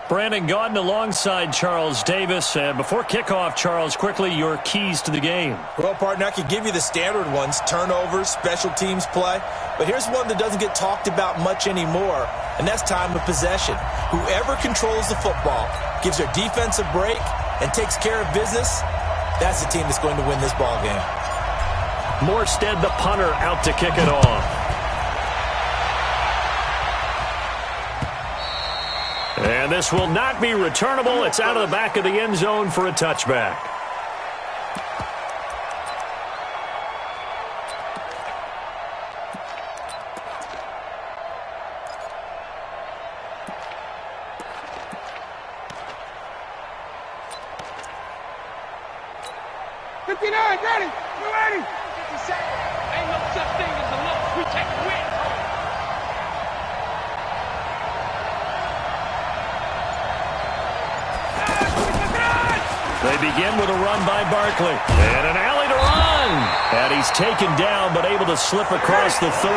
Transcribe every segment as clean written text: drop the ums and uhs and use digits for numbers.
Brandon Gaudin alongside Charles Davis. Before kickoff, Charles, quickly your keys to the game. Well, partner, I could give you the standard ones, turnovers, special teams play. But here's one that doesn't get talked about much anymore, and that's time of possession. Whoever controls the football, gives their defense a break, and takes care of business, that's the team that's going to win this ball game. Morstead, the punter, out to kick it off. And this will not be returnable. It's out of the back of the end zone for a touchback. Ready? You ready? 57. Ain't no such thing as a loss. We take a win. They begin with a run by Barkley. And an alley to run. And he's taken down, but able to slip across the 35.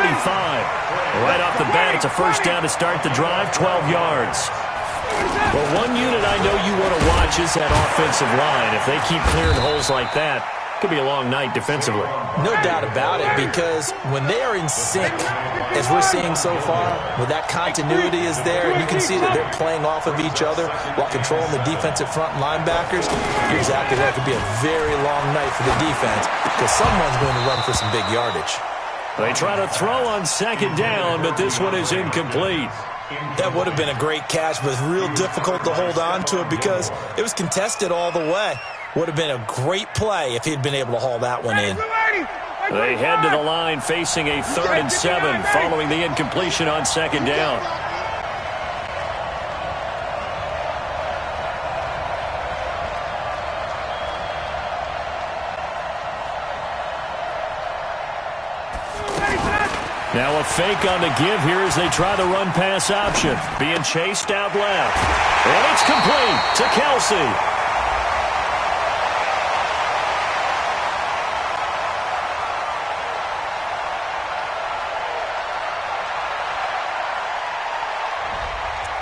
Right off the bat, it's a first down to start the drive, 12 yards. Well, one unit I know you want to watch is that offensive line. If they keep clearing holes like that, it could be a long night defensively. No doubt about it, because when they are in sync, as we're seeing so far, when that continuity is there, and you can see that they're playing off of each other while controlling the defensive front linebackers, you're exactly right. It could be a very long night for the defense because someone's going to run for some big yardage. They try to throw on second down, but this one is incomplete. That would have been a great catch, but it's real difficult to hold on to it because it was contested all the way. Would have been a great play if he'd been able to haul that one in. They head to the line facing a 3rd and 7 following the incompletion on second down. Now a fake on the give here as they try the run-pass option. Being chased out left. And it's complete to Kelsey.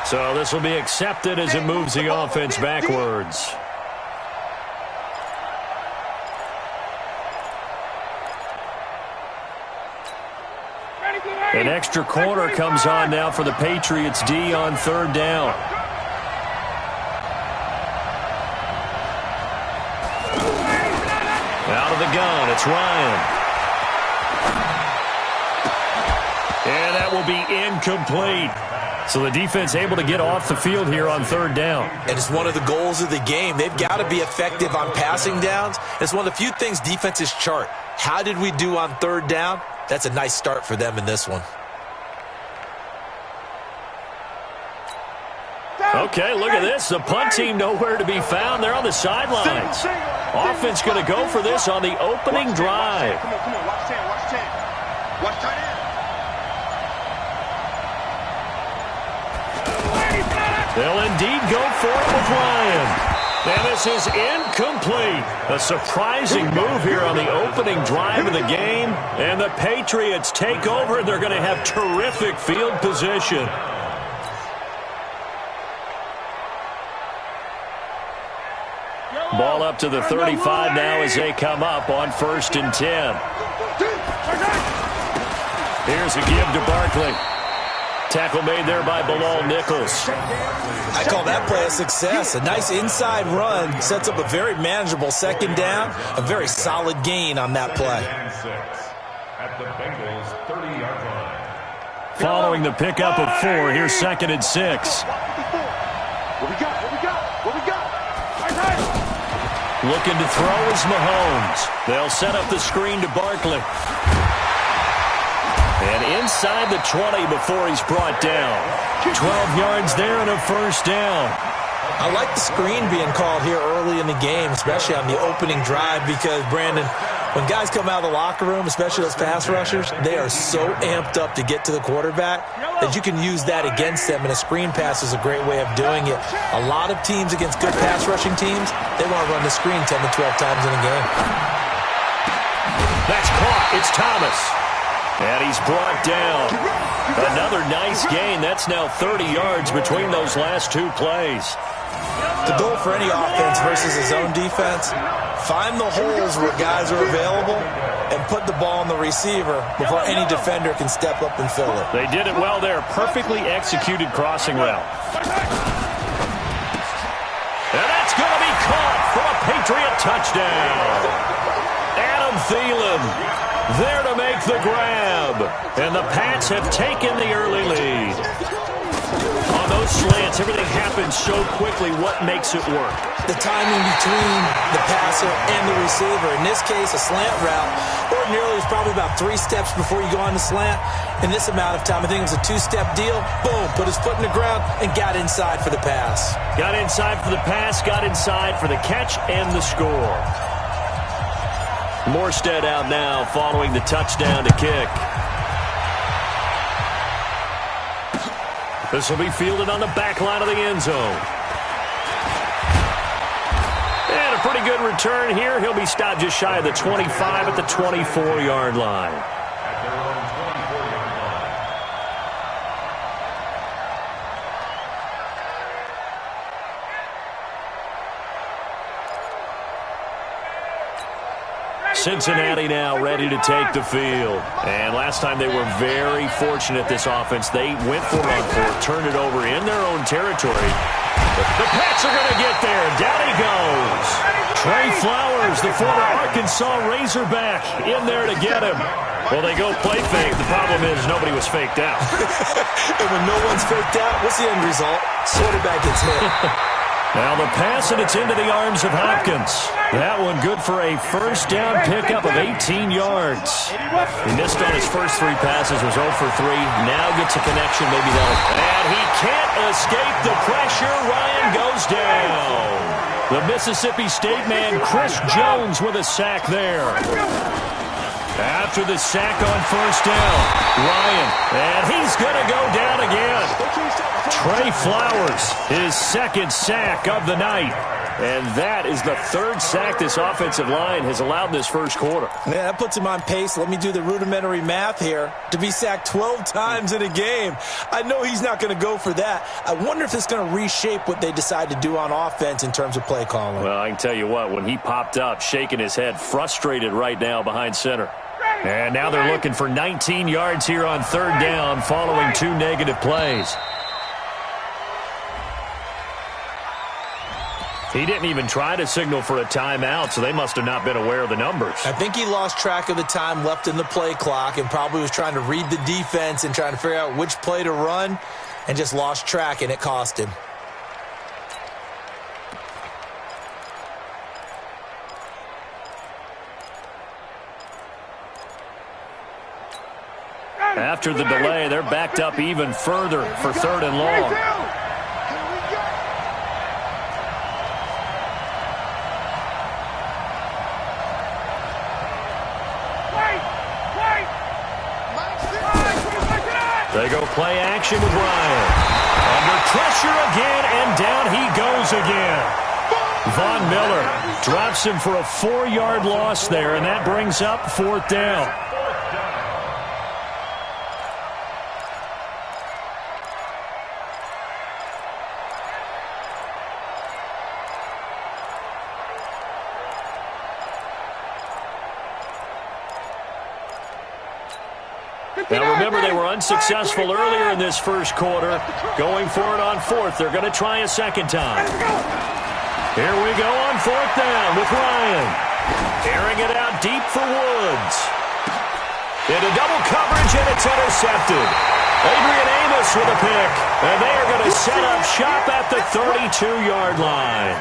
So this will be accepted as it moves the offense backwards. An extra corner comes on now for the Patriots D on 3rd down. Out of the gun, it's Ryan. And that will be incomplete. So the defense able to get off the field here on 3rd down. And it's one of the goals of the game. They've got to be effective on passing downs. It's one of the few things defenses chart. How did we do on 3rd down? That's a nice start for them in this one. Okay, look at this. The punt team nowhere to be found. They're on the sidelines. Offense going to go for this on the opening drive. Come on, watch 10, watch 10. Watch tight end. They'll indeed go for it with Ryan. And this is incomplete. A surprising move here on the opening drive of the game. And the Patriots take over. They're going to have terrific field position. Ball up to the 35 now as they come up on 1st and 10. Here's a give to Barkley. Tackle made there by Bilal Nichols. I call that play a success. A nice inside run sets up a very manageable 2nd down. A very solid gain on that play. Following the pickup of 4, here's 2nd and 6. What we got? Looking to throw is Mahomes. They'll set up the screen to Barkley. And inside the 20 before he's brought down. 12 yards there and a 1st down. I like the screen being called here early in the game, especially on the opening drive, because, Brandon, when guys come out of the locker room, especially those pass rushers, they are so amped up to get to the quarterback that you can use that against them, and a screen pass is a great way of doing it. A lot of teams against good pass rushing teams, they want to run the screen 10 to 12 times in a game. That's caught. It's Thomas. And he's brought down. Another nice gain. That's now 30 yards between those last two plays. The goal for any offense versus a zone defense, find the holes where guys are available and put the ball on the receiver before any defender can step up and fill it. They did it well there. Perfectly executed crossing route. And that's going to be caught for a Patriot touchdown. Adam Thielen there to make the grab. And the Pats have taken the early lead. On those slants, everything happens so quickly. What makes it work? The timing between the passer and the receiver. In this case, a slant route. Ordinarily, it's probably about 3 steps before you go on the slant. In this amount of time, I think it was a 2-step deal. Boom, put his foot in the ground and got inside for the pass. Got inside for the pass, got inside for the catch and the score. Morstead out now following the touchdown to kick. This will be fielded on the back line of the end zone. And a pretty good return here. He'll be stopped just shy of the 25 at the 24-yard line. Cincinnati now ready to take the field. And last time they were very fortunate, this offense. They went for it on 4, turned it over in their own territory. The Pats are going to get there. Down he goes. Trey Flowers, the former Arkansas Razorback, in there to get him. Well, they go play fake. The problem is nobody was faked out. And when no one's faked out, what's the end result? Quarterback gets hit. Now the pass, and it's into the arms of Hopkins. That one good for a first down pickup of 18 yards. He missed on his first 3 passes, was 0 for 3. Now gets a connection, maybe that'll... And he can't escape the pressure. Ryan goes down. The Mississippi State man, Chris Jones, with a sack there. After the sack on first down, Ryan, and he's going to go down again. Trey Flowers, his second sack of the night. And that is the 3rd sack this offensive line has allowed this first quarter. Yeah, that puts him on pace. Let me do the rudimentary math here. To be sacked 12 times in a game. I know he's not going to go for that. I wonder if it's going to reshape what they decide to do on offense in terms of play calling. Well, I can tell you what, when he popped up, shaking his head, frustrated right now behind center. And now they're looking for 19 yards here on 3rd down following 2 negative plays. He didn't even try to signal for a timeout, so they must have not been aware of the numbers. I think he lost track of the time left in the play clock and probably was trying to read the defense and trying to figure out which play to run and just lost track, and it cost him. After the delay, they're backed up even further for 3rd and long. They go play action with Ryan. Under pressure again, and down he goes again. Von Miller drops him for a 4-yard loss there, and that brings up 4th down. Now remember, they were unsuccessful earlier in this first quarter. Going for it on 4th. They're going to try a second time. Here we go on 4th down with Ryan. Airing it out deep for Woods. Into double coverage, and it's intercepted. Adrian Amos with a pick. And they are going to set up shop at the 32-yard line.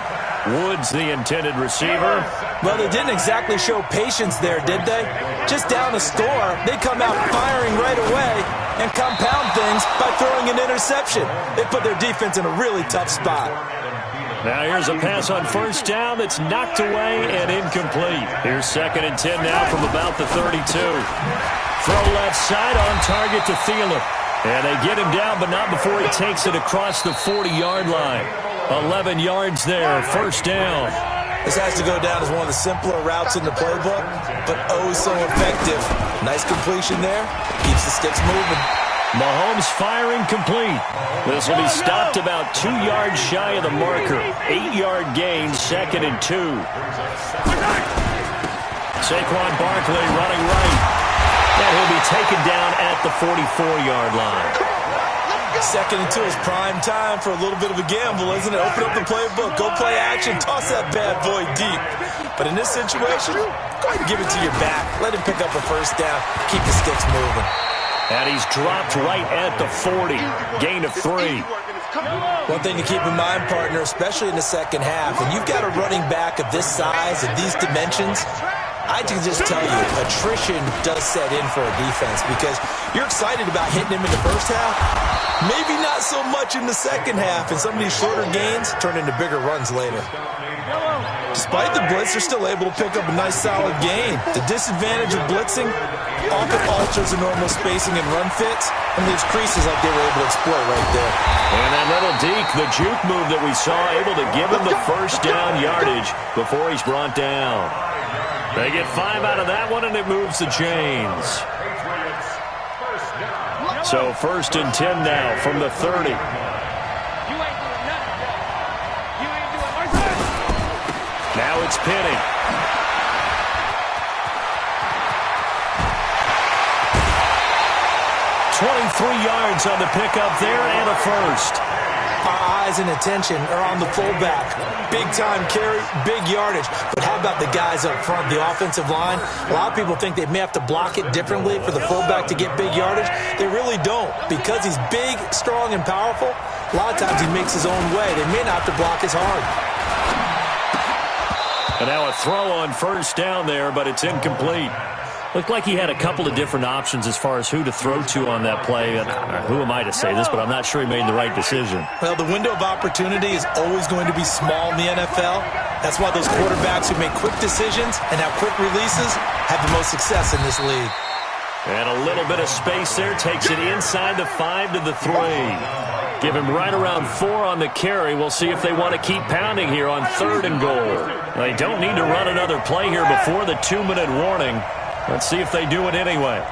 Woods, the intended receiver. Well, they didn't exactly show patience there, did they? Just down a score, they come out firing right away and compound things by throwing an interception. They put their defense in a really tough spot. Now here's a pass on first down that's knocked away and incomplete. Here's 2nd and 10 now from about the 32. Throw left side on target to Thielen. And they get him down, but not before he takes it across the 40-yard line. 11 yards there, first down. This has to go down as one of the simpler routes in the playbook, but oh so effective. Nice completion there. Keeps the sticks moving. Mahomes firing complete. This will be stopped about 2 yards shy of the marker. 8-yard gain, 2nd and 2. Saquon Barkley running right. And he'll be taken down at the 44-yard line. 2nd and 2 is prime time for a little bit of a gamble, isn't it? Open up the playbook, go play action, toss that bad boy deep. But in this situation, go ahead and give it to your back. Let him pick up a first down. Keep the sticks moving. And he's dropped right at the 40. Gain of 3. One thing to keep in mind, partner, especially in the second half, when you've got a running back of this size, of these dimensions, I can just tell you, attrition does set in for a defense because you're excited about hitting him in the first half. Maybe not so much in the second half, and some of these shorter gains turn into bigger runs later. Despite the blitz, they're still able to pick up a nice solid gain. The disadvantage of blitzing often alters the normal spacing and run fits, and leaves creases like they were able to exploit right there. And that little deke, the juke move that we saw, able to give him the first down yardage before he's brought down. They get 5 out of that one, and it moves the chains. So 1st and 10 now from the 30. Now it's Penny. "23 yards on the pickup there and a first." Our eyes and attention are on the fullback. Big-time carry, big yardage. But how about the guys up front, the offensive line? A lot of people think they may have to block it differently for the fullback to get big yardage. They really don't. Because he's big, strong, and powerful, a lot of times he makes his own way. They may not have to block as hard. And now a throw on first down there, but it's incomplete. Looked like he had a couple of different options as far as who to throw to on that play. And who am I to say this, but I'm not sure he made the right decision. Well, the window of opportunity is always going to be small in the NFL. That's why those quarterbacks who make quick decisions and have quick releases have the most success in this league. And a little bit of space there. Takes it inside the 5 to the 3. Give him right around 4 on the carry. We'll see if they want to keep pounding here on 3rd and goal. They don't need to run another play here before the 2-minute warning. Let's see if they do it anyway.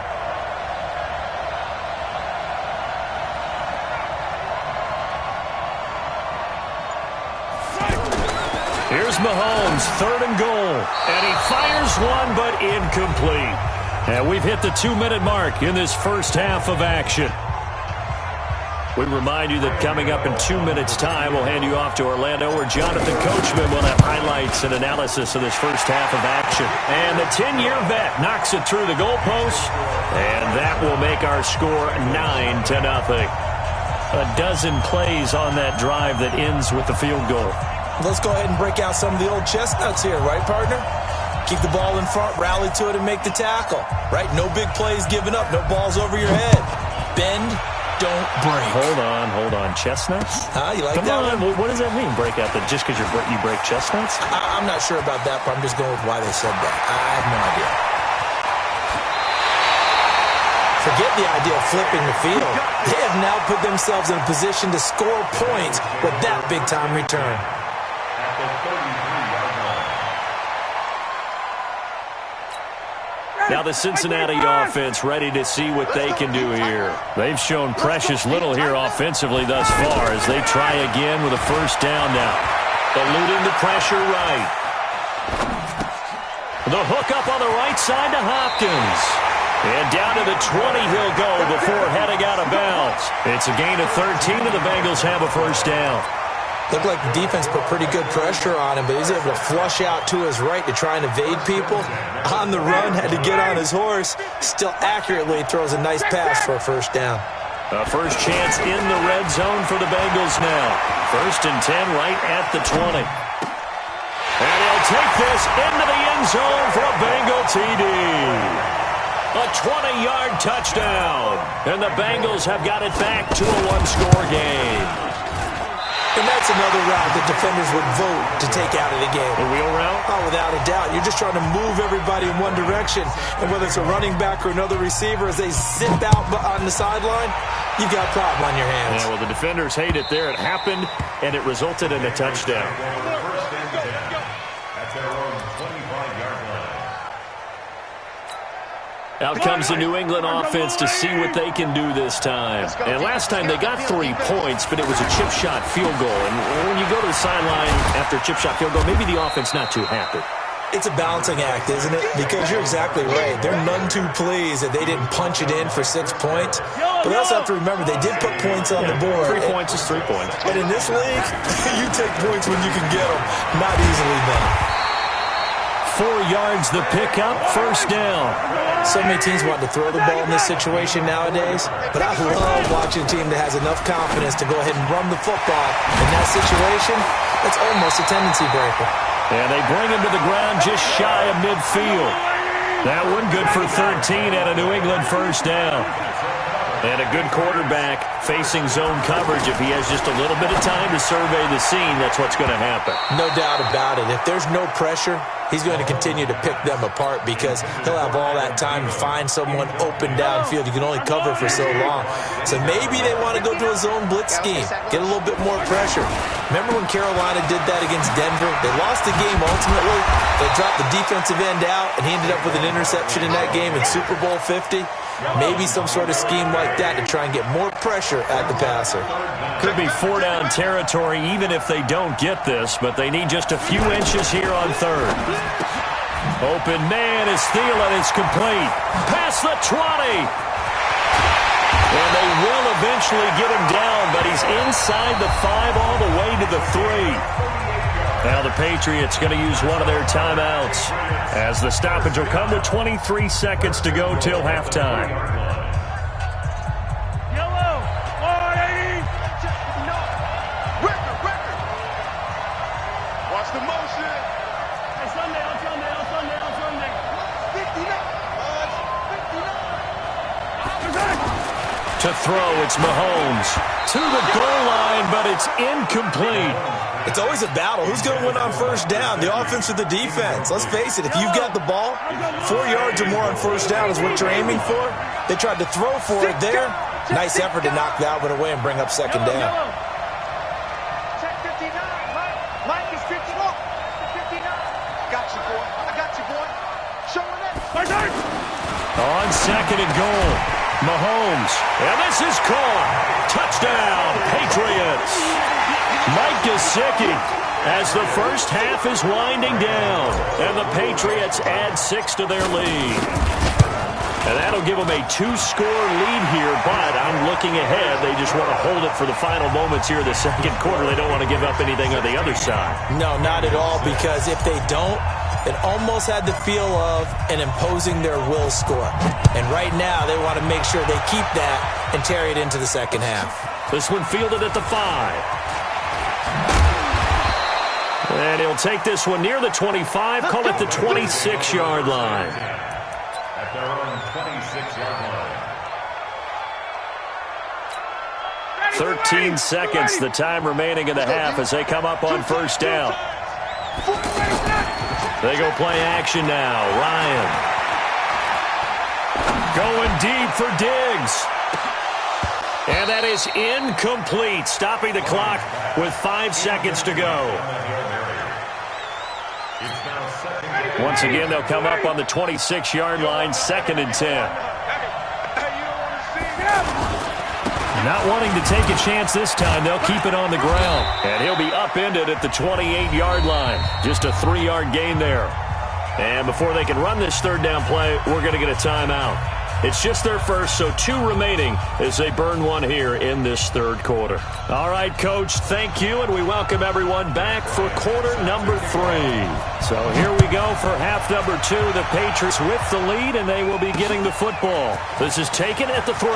Here's Mahomes, 3rd and goal. And he fires one, but incomplete. And we've hit the 2-minute mark in this first half of action. We remind you that coming up in 2 minutes' time, we'll hand you off to Orlando, where Jonathan Coachman will have highlights and analysis of this first half of action. And the 10-year vet knocks it through the goalpost, and that will make our score 9-0. A dozen plays on that drive that ends with the field goal. Let's go ahead and break out some of the old chestnuts here, right, partner? Keep the ball in front, rally to it, and make the tackle, right? No big plays given up, no balls over your head. Bend, don't break. Hold on. Chestnuts? You like Come that on. one? What does that mean, break out? Just because you break chestnuts? I'm not sure about that, but I'm just going with why they said that. I have no idea. Forget the idea of flipping the field. They have now put themselves in a position to score points with that big-time return. Now the Cincinnati offense ready to see what they can do here. They've shown precious little here offensively thus far as they try again with a first down now. Eluding the pressure right. The hook up on the right side to Hopkins. And down to the 20 he'll go before heading out of bounds. It's a gain of 13 and the Bengals have a first down. Looked like the defense put pretty good pressure on him, but he was able to flush out to his right to try and evade people. On the run, had to get on his horse. Still accurately throws a nice pass for a first down. A first chance in the red zone for the Bengals now. 1st and 10 right at the 20. And he'll take this into the end zone for a Bengal TD. A 20-yard touchdown. And the Bengals have got it back to a one-score game. And that's another route that defenders would vote to take out of the game. The wheel route? Oh, without a doubt. You're just trying to move everybody in one direction. And whether it's a running back or another receiver, as they zip out on the sideline, you've got a problem on your hands. Yeah, well, the defenders hate it there. It happened, and it resulted in a touchdown. Out comes the New England offense to see what they can do this time. And last time they got 3 points, but it was a chip shot field goal. And when you go to the sideline after a chip shot field goal, maybe the offense not too happy. It's a balancing act, isn't it? Because you're exactly right. They're none too pleased that they didn't punch it in for 6 points. But we also have to remember they did put points on the board. 3 points is 3 points. And in this league, you take points when you can get them. Not easily done. 4 yards the pickup, first down. So many teams want to throw the ball in this situation nowadays, but I love watching a team that has enough confidence to go ahead and run the football. In that situation, it's almost a tendency breaker. And they bring him to the ground just shy of midfield. That one good for 13 and a New England first down. And a good quarterback facing zone coverage. If he has just a little bit of time to survey the scene, that's what's going to happen. No doubt about it. If there's no pressure, he's going to continue to pick them apart because he'll have all that time to find someone open downfield. You can only cover for so long. So maybe they want to go to a zone blitz scheme, get a little bit more pressure. Remember when Carolina did that against Denver? They lost the game ultimately. They dropped the defensive end out, and he ended up with an interception in that game in Super Bowl 50. Maybe some sort of scheme like that to try and get more pressure at the passer. Could be 4-down territory even if they don't get this, but they need just a few inches here on third. Open man is Thielen. It's complete. Past the 20. And they will eventually get him down, but he's inside the 5 all the way to the 3. Now the Patriots going to use one of their timeouts as the stoppage will come with 23 seconds to go till halftime. Yellow, 180. No. Record. Watch the motion. Hey, Sunday. 59. To throw, it's Mahomes. To the goal line, but it's incomplete. It's always a battle. Who's going to win on first down, the offense or the defense? Let's face it, if you've got the ball, 4 yards or more on first down is what you're aiming for. They tried to throw for it there. Nice effort to knock that one away and bring up second down. Check 59. Mike is 59. 59. Got you, boy. Showing it. On second and goal, Mahomes. And this is caught. Touchdown, Patriots. Mike Gesicki as the first half is winding down. And the Patriots add 6 to their lead. And that'll give them a 2-score lead here, but I'm looking ahead. They just want to hold it for the final moments here of the second quarter. They don't want to give up anything on the other side. No, not at all, because if they don't, it almost had the feel of an imposing their will score. And right now, they want to make sure they keep that and carry it into the second half. This one fielded at the 5. And he'll take this one near the 25, call it the 26-yard line. At their own 26-yard line. 13 seconds, the time remaining in the half as they come up on first down. They go play action now. Ryan. Going deep for Diggs. And that is incomplete, stopping the clock with 5 seconds to go. Once again, they'll come up on the 26-yard line, 2nd and 10. Not wanting to take a chance this time, they'll keep it on the ground. And he'll be upended at the 28-yard line. Just a 3-yard gain there. And before they can run this third down play, we're going to get a timeout. It's just their first, so 2 remaining as they burn one here in this third quarter. All right, Coach, thank you, and we welcome everyone back for quarter number 3. So here we go for half number 2. The Patriots with the lead, and they will be getting the football. This is taken at the 3.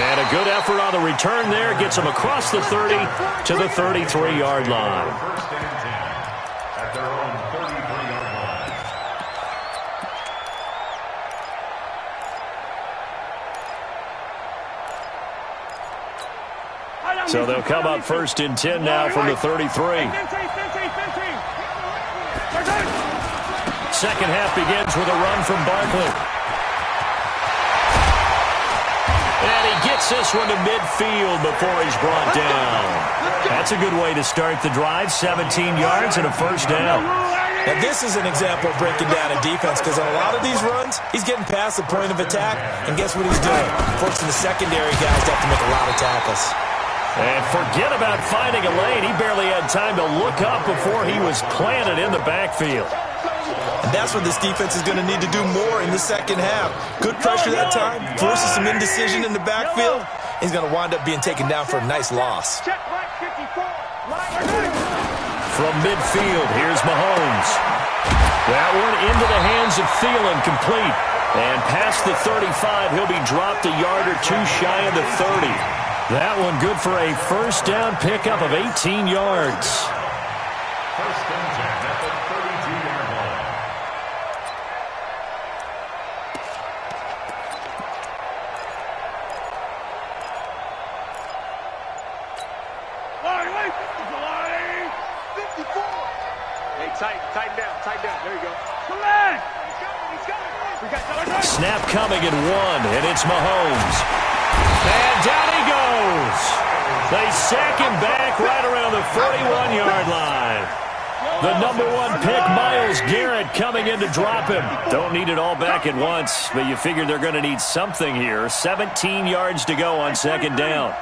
And a good effort on the return there. Gets them across the 30 to the 33-yard line. So they'll come up 1st and 10 now from the 33. Second half begins with a run from Barkley. And he gets this one to midfield before he's brought down. That's a good way to start the drive. 17 yards and a first down. Now, this is an example of breaking down a defense because on a lot of these runs, he's getting past the point of attack, and guess what he's doing? Forcing the secondary guys to have to make a lot of tackles. And forget about finding a lane. He barely had time to look up before he was planted in the backfield. And that's what this defense is going to need to do more in the second half. Good pressure that time, forces some indecision in the backfield. He's going to wind up being taken down for a nice loss. From midfield, here's Mahomes. That one into the hands of Thielen, complete. And past the 35, he'll be dropped a yard or two shy of the 30. That one good for a first down pickup of 18 yards. First and 10 at the 32-yard line. Tighten down. There you go. Come on. Snap coming at one, and it's Mahomes. And down he goes. They sack him back right around the 41-yard line. The number one pick, Myles Garrett, coming in to drop him. Don't need it all back at once, but you figure they're going to need something here. 17 yards to go on second down.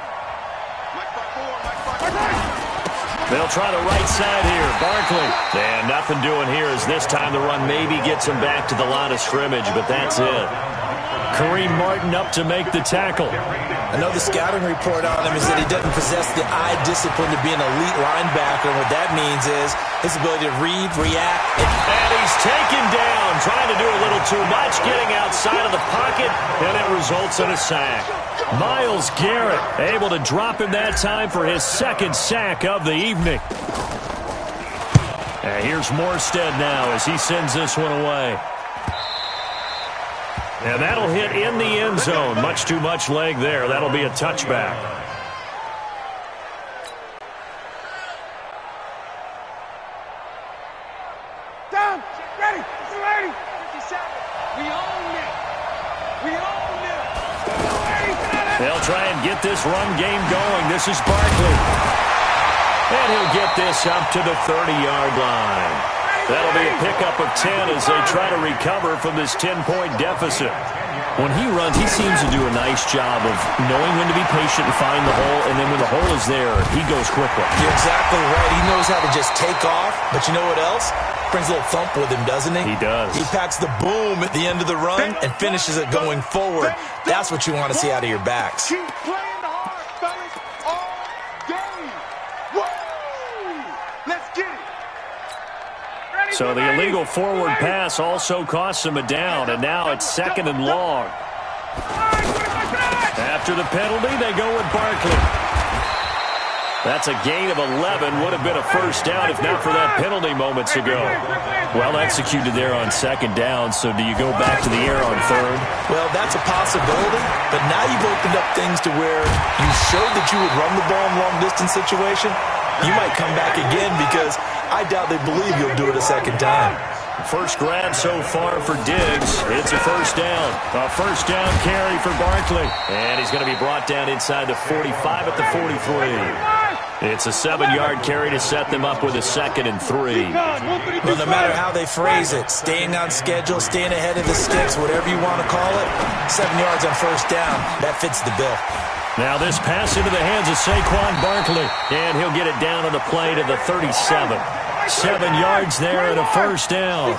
They'll try the right side here. Barkley. And nothing doing here as this time the run maybe gets him back to the line of scrimmage, but that's it. Kareem Martin up to make the tackle. I know the scouting report on him is that he doesn't possess the eye discipline to be an elite linebacker. And what that means is his ability to read, react. And he's taken down, trying to do a little too much, getting outside of the pocket, and it results in a sack. Myles Garrett able to drop him that time for his second sack of the evening. And here's Morstead now as he sends this one away. And that'll hit in the end zone. Much too much leg there. That'll be a touchback. Down. Ready. Ready. 57. We own it. We own it. They'll try and get this run game going. This is Barkley. And he'll get this up to the 30-yard line. That'll be a pickup of 10 as they try to recover from this 10-point deficit. When he runs, he seems to do a nice job of knowing when to be patient and find the hole, and then when the hole is there, he goes quickly. You're exactly right. He knows how to just take off, but you know what else? Brings a little thump with him, doesn't he? He does. He packs the boom at the end of the run and finishes it going forward. That's what you want to see out of your backs. Keep playing hard, fellas, all game. Woo! Let's get it. Ready, So the illegal forward pass also costs him a down, and now it's second and long. After the penalty, they go with Barkley. That's a gain of 11. Would have been a first down if not for that penalty moments ago. Well executed there on second down, so do you go back to the air on third? Well, that's a possibility, but now you've opened up things to where you showed that you would run the ball in long-distance situation. You might come back again because I doubt they believe you'll do it a second time. First grab so far for Diggs. It's a first down. A first down carry for Barkley. And he's going to be brought down inside the 45 at the 43. It's a 7-yard carry to set them up with a 2nd and 3. Well, no matter how they phrase it, staying on schedule, staying ahead of the sticks, whatever you want to call it, 7 yards on first down, that fits the bill. Now this pass into the hands of Saquon Barkley. And he'll get it down on the play to the 37. 7 yards there and a first down.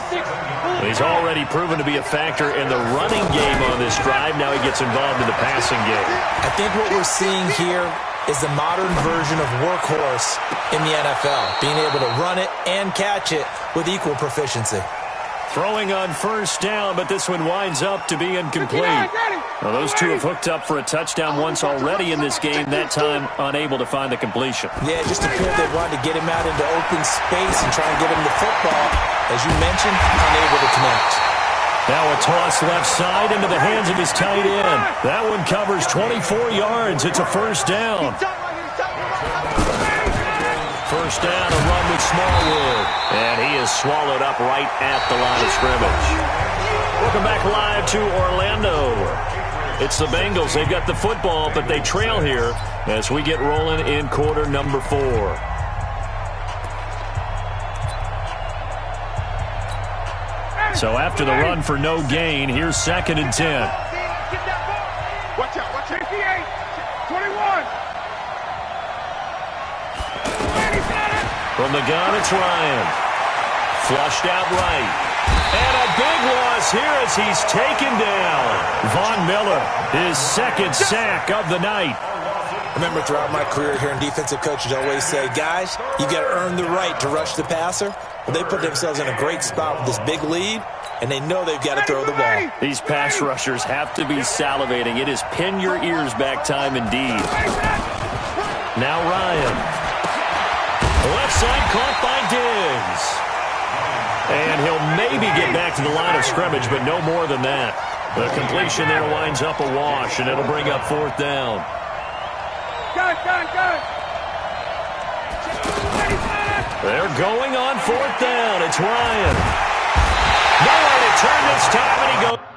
He's already proven to be a factor in the running game on this drive. Now he gets involved in the passing game. I think what we're seeing here is the modern version of workhorse in the NFL, being able to run it and catch it with equal proficiency. Throwing on first down, but this one winds up to be incomplete. Well, those two have hooked up for a touchdown once already in this game, that time unable to find the completion. Yeah, it just appeared they wanted to get him out into open space and try and get him the football. As you mentioned, unable to connect. Now a toss left side into the hands of his tight end. That one covers 24 yards. It's a first down. First down, a run with Smallwood. And he is swallowed up right at the line of scrimmage. Welcome back live to Orlando. It's the Bengals. They've got the football, but they trail here as we get rolling in quarter number 4. So after the run for no gain, here's 2nd and 10. Watch out, watch out. 58, 21. From the gun, it's Ryan. Flushed out right. And a big loss here as he's taken down. Von Miller, his 2nd sack of the night. Remember, throughout my career here in defensive coaches, I always say, guys, you got to earn the right to rush the passer. Well, they put themselves in a great spot with this big lead, and they know they've got to throw the ball. These pass rushers have to be salivating. It is pin your ears back time indeed. Now Ryan. Left side caught by Diggs. And he'll maybe get back to the line of scrimmage, but no more than that. The completion there winds up a wash, and it'll bring up 4th down. Gun. They're going on 4th down. It's Ryan. Nowhere to turn this time, and he goes.